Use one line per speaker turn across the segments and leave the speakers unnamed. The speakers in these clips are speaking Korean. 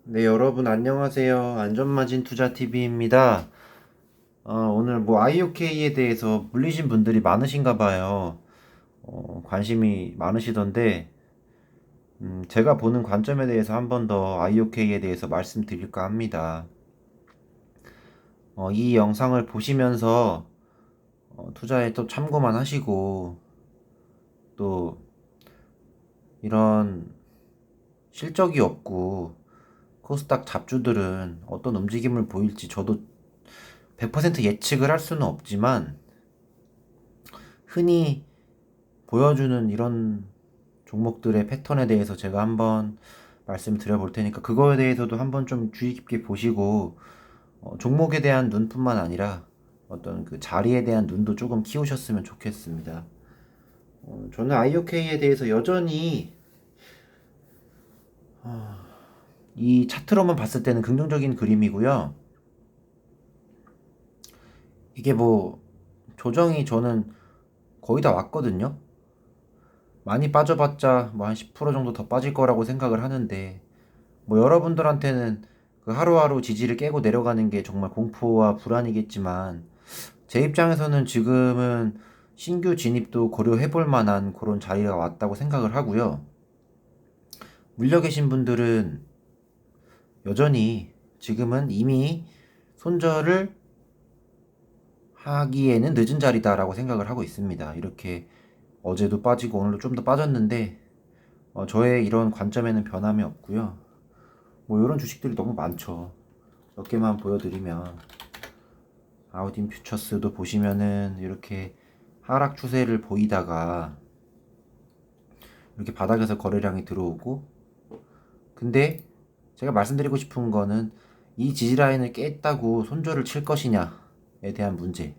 네, 여러분 안녕하세요. 안전마진 투자TV입니다. 오늘 IOK에 대해서 물리신 분들이 많으신가 봐요. 관심이 많으시던데, 제가 보는 관점에 대해서 한 번 더 IOK에 대해서 말씀드릴까 합니다. 이 영상을 보시면서 투자에 또 참고만 하시고, 또 이런 실적이 없고 코스닥 잡주들은 어떤 움직임을 보일지 저도 100% 예측을 할 수는 없지만 흔히 보여주는 이런 종목들의 패턴에 대해서 제가 한번 말씀드려 볼 테니까 그거에 대해서도 한번 좀 주의 깊게 보시고 종목에 대한 눈뿐만 아니라 어떤 그 자리에 대한 눈도 조금 키우셨으면 좋겠습니다. 저는 IOK에 대해서 여전히 이 차트로만 봤을 때는 긍정적인 그림이고요. 이게 조정이 저는 거의 다 왔거든요. 많이 빠져봤자 한 10% 정도 더 빠질 거라고 생각을 하는데 여러분들한테는 그 하루하루 지지를 깨고 내려가는 게 정말 공포와 불안이겠지만 제 입장에서는 지금은 신규 진입도 고려해 볼 만한 그런 자리가 왔다고 생각을 하고요. 물려 계신 분들은 여전히 지금은 이미 손절을 하기에는 늦은 자리다라고 생각을 하고 있습니다. 이렇게 어제도 빠지고 오늘도 좀 더 빠졌는데 저의 이런 관점에는 변함이 없고요. 이런 주식들이 너무 많죠. 몇 개만 보여드리면 아우딘 퓨처스도 보시면은 이렇게 하락 추세를 보이다가 이렇게 바닥에서 거래량이 들어오고, 근데 제가 말씀드리고 싶은 거는 이 지지라인을 깼다고 손절을 칠 것이냐에 대한 문제,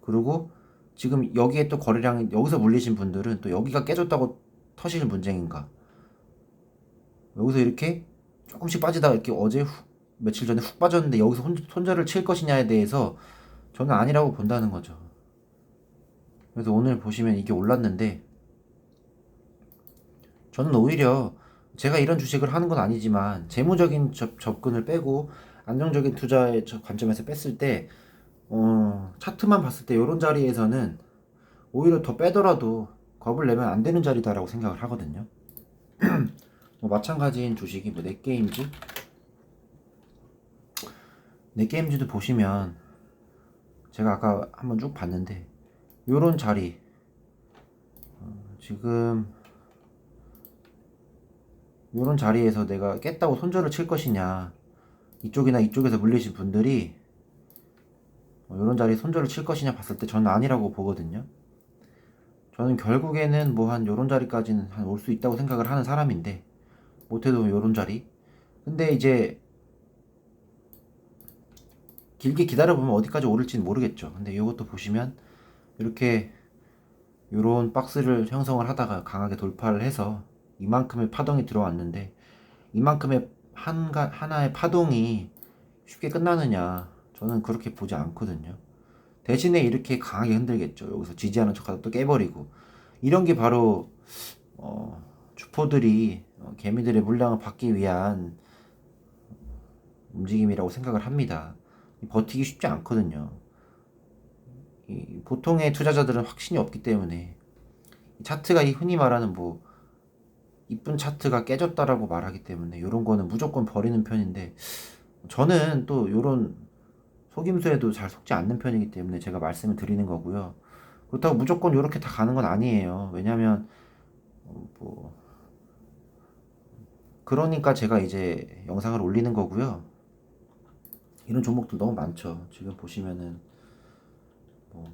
그리고 지금 여기에 또 거래량이 여기서 물리신 분들은 또 여기가 깨졌다고 터질 문제인가, 여기서 이렇게 조금씩 빠지다가 이렇게 며칠 전에 훅 빠졌는데 여기서 손절을 칠 것이냐에 대해서 저는 아니라고 본다는 거죠. 그래서 오늘 보시면 이게 올랐는데 저는 오히려 제가 이런 주식을 하는 건 아니지만 재무적인 접근을 빼고 안정적인 투자의 관점에서 뺐을 때 차트만 봤을 때 이런 자리에서는 오히려 더 빼더라도 겁을 내면 안 되는 자리다라고 생각을 하거든요. 마찬가지인 주식이 넷게임즈도 보시면 제가 아까 한번 쭉 봤는데 요런 자리, 지금 요런 자리에서 내가 깼다고 손절을 칠 것이냐, 이쪽이나 이쪽에서 물리신 분들이 요런 자리에 손절을 칠 것이냐 봤을 때 저는 아니라고 보거든요. 저는 결국에는 한 요런 자리까지는 한 올 수 있다고 생각을 하는 사람인데 못해도 요런 자리, 근데 이제 길게 기다려보면 어디까지 오를지는 모르겠죠. 근데 이것도 보시면 이렇게 요런 박스를 형성을 하다가 강하게 돌파를 해서 이만큼의 파동이 들어왔는데 이만큼의 하나의 파동이 쉽게 끝나느냐, 저는 그렇게 보지 않거든요. 대신에 이렇게 강하게 흔들겠죠. 여기서 지지하는 척하다 또 깨버리고, 이런 게 바로 주포들이 개미들의 물량을 받기 위한 움직임이라고 생각을 합니다. 버티기 쉽지 않거든요. 보통의 투자자들은 확신이 없기 때문에 차트가 흔히 말하는 이쁜 차트가 깨졌다라고 말하기 때문에 이런 거는 무조건 버리는 편인데, 저는 또 이런 속임수에도 잘 속지 않는 편이기 때문에 제가 말씀을 드리는 거고요. 그렇다고 무조건 이렇게 다 가는 건 아니에요. 왜냐면 뭐 그러니까 제가 이제 영상을 올리는 거고요. 이런 종목들 너무 많죠. 지금 보시면은 뭐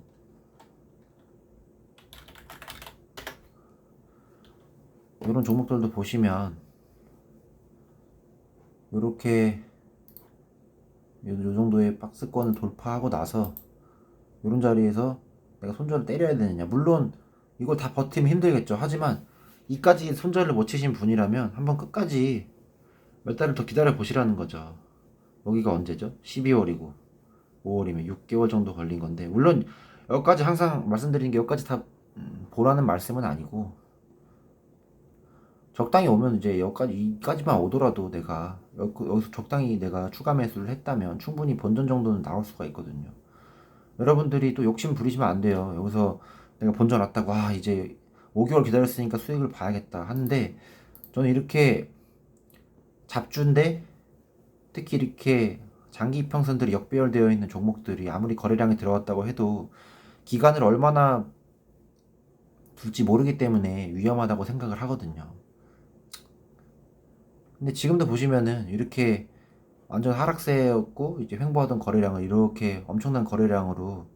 이런 종목들도 보시면 이렇게 요 정도의 박스권을 돌파하고 나서 이런 자리에서 내가 손절을 때려야 되느냐, 물론 이걸 다 버티면 힘들겠죠. 하지만 이까지 손절을 못 치신 분이라면 한번 끝까지 몇 달을 더 기다려 보시라는 거죠. 여기가 언제죠? 12월이고 5월이면 6개월 정도 걸린 건데, 물론 여기까지 항상 말씀드리는 게 여기까지 다 보라는 말씀은 아니고 적당히 오면 이제 여기까지만 오더라도 내가 여기서 적당히 내가 추가 매수를 했다면 충분히 본전 정도는 나올 수가 있거든요. 여러분들이 또 욕심 부리시면 안 돼요. 여기서 내가 본전 왔다고 이제 5개월 기다렸으니까 수익을 봐야겠다 하는데, 저는 이렇게 잡주인데 특히 이렇게 장기 이평선들이 역배열되어 있는 종목들이 아무리 거래량이 들어왔다고 해도 기간을 얼마나 둘지 모르기 때문에 위험하다고 생각을 하거든요. 근데 지금도 보시면은 이렇게 완전 하락세였고 이제 횡보하던 거래량을 이렇게 엄청난 거래량으로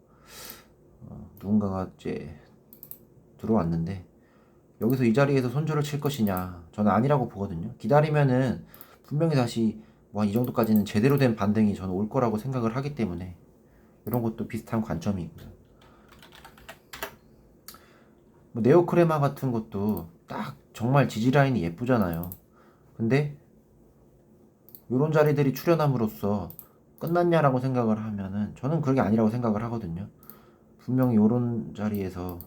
누군가가 이제 들어왔는데, 여기서 이 자리에서 손절을 칠 것이냐, 저는 아니라고 보거든요. 기다리면은 분명히 다시 뭐 한 이 정도까지는 제대로 된 반등이 저는 올 거라고 생각을 하기 때문에 이런 것도 비슷한 관점이고요. 뭐 네오크레마 같은 것도 딱 정말 지지 라인이 예쁘잖아요. 근데 이런 자리들이 출현함으로써 끝났냐라고 생각을 하면은 저는 그게 아니라고 생각을 하거든요. 분명히 요런 자리에서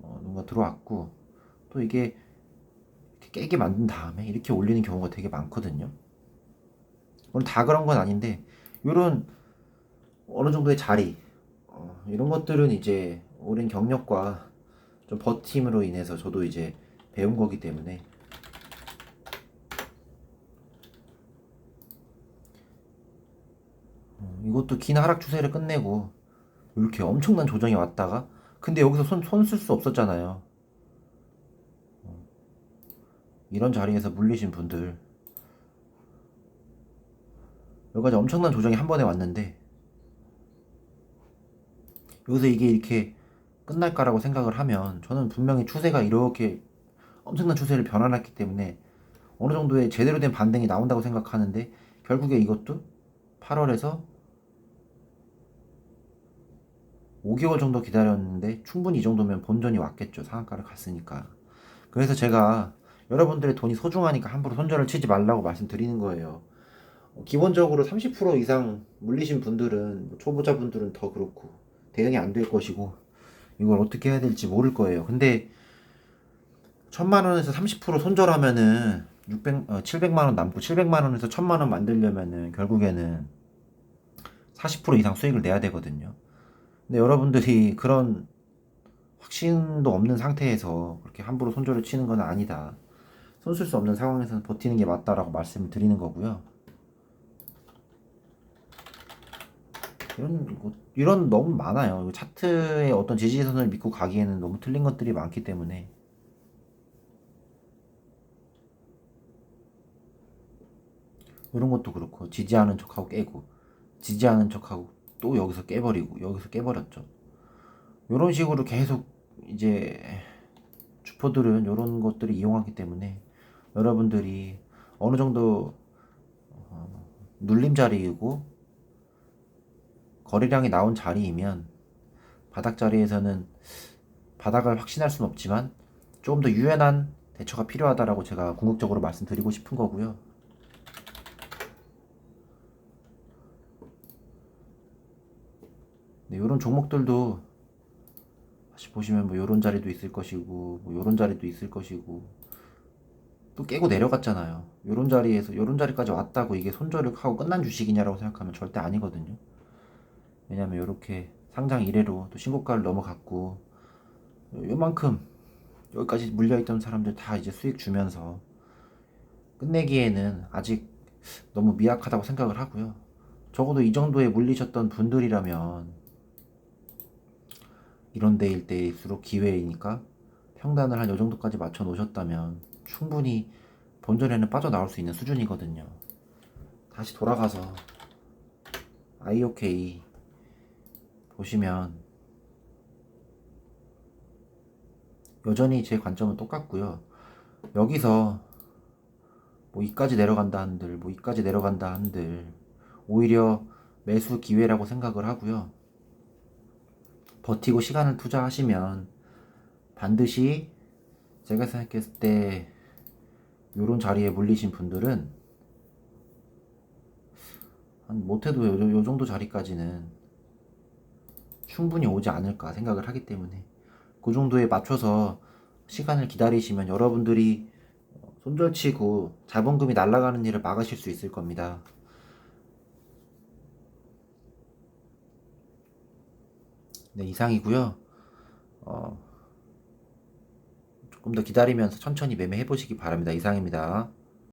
뭔가 들어왔고, 또 이게 이렇게 깨게 만든 다음에 이렇게 올리는 경우가 되게 많거든요. 물론 다 그런 건 아닌데 요런 어느 정도의 자리, 이런 것들은 이제 오랜 경력과 좀 버팀으로 인해서 저도 이제 배운 거기 때문에, 이것도 긴 하락 추세를 끝내고 이렇게 엄청난 조정이 왔다가, 근데 여기서 손 쓸 수 없었잖아요. 이런 자리에서 물리신 분들, 여기까지 엄청난 조정이 한 번에 왔는데 여기서 이게 이렇게 끝날까라고 생각을 하면, 저는 분명히 추세가 이렇게 엄청난 추세를 변환했기 때문에 어느 정도의 제대로 된 반등이 나온다고 생각하는데, 결국에 이것도 8월에서 5개월 정도 기다렸는데 충분히 이 정도면 본전이 왔겠죠. 상한가를 갔으니까. 그래서 제가 여러분들의 돈이 소중하니까 함부로 손절을 치지 말라고 말씀드리는 거예요. 기본적으로 30% 이상 물리신 분들은, 초보자분들은 더 그렇고 대응이 안 될 것이고 이걸 어떻게 해야 될지 모를 거예요. 근데 1000만원에서 30% 손절하면은 700만원 남고, 700만원에서 1000만원 만들려면은 결국에는 40% 이상 수익을 내야 되거든요. 근데 여러분들이 그런 확신도 없는 상태에서 그렇게 함부로 손절을 치는 건 아니다. 손 쓸 수 없는 상황에서는 버티는 게 맞다라고 말씀을 드리는 거고요. 이런 너무 많아요. 차트의 어떤 지지선을 믿고 가기에는 너무 틀린 것들이 많기 때문에. 이런 것도 그렇고, 지지하는 척하고 깨고, 지지하는 척하고 또 여기서 깨버리고, 여기서 깨버렸죠. 이런 식으로 계속 이제 주포들은 이런 것들을 이용하기 때문에 여러분들이 어느 정도 눌림 자리이고 거래량이 나온 자리이면, 바닥 자리에서는 바닥을 확신할 수는 없지만 조금 더 유연한 대처가 필요하다라고 제가 궁극적으로 말씀드리고 싶은 거고요. 네, 이런 종목들도 다시 보시면 뭐 이런 자리도 있을 것이고, 뭐 이런 자리도 있을 것이고, 또 깨고 내려갔잖아요. 이런 자리에서 이런 자리까지 왔다고 이게 손절을 하고 끝난 주식이냐라고 생각하면 절대 아니거든요. 왜냐면 이렇게 상장 이래로 또 신고가를 넘어갔고, 요만큼 여기까지 물려있던 사람들 다 이제 수익 주면서 끝내기에는 아직 너무 미약하다고 생각을 하고요. 적어도 이 정도에 물리셨던 분들이라면, 이런 데일 때일수록 기회이니까 평단을 한 요 정도까지 맞춰 놓으셨다면 충분히 본전에는 빠져나올 수 있는 수준이거든요. 다시 돌아가서 IOK 보시면 여전히 제 관점은 똑같고요. 여기서 뭐 이까지 내려간다 한들, 뭐 이까지 내려간다 한들 오히려 매수 기회라고 생각을 하고요. 버티고 시간을 투자하시면 반드시, 제가 생각했을 때 요런 자리에 물리신 분들은 한 못해도 요 정도 자리까지는 충분히 오지 않을까 생각을 하기 때문에, 그 정도에 맞춰서 시간을 기다리시면 여러분들이 손절치고 자본금이 날아가는 일을 막으실 수 있을 겁니다. 네, 이상이고요. 조금 더 기다리면서 천천히 매매해 보시기 바랍니다. 이상입니다.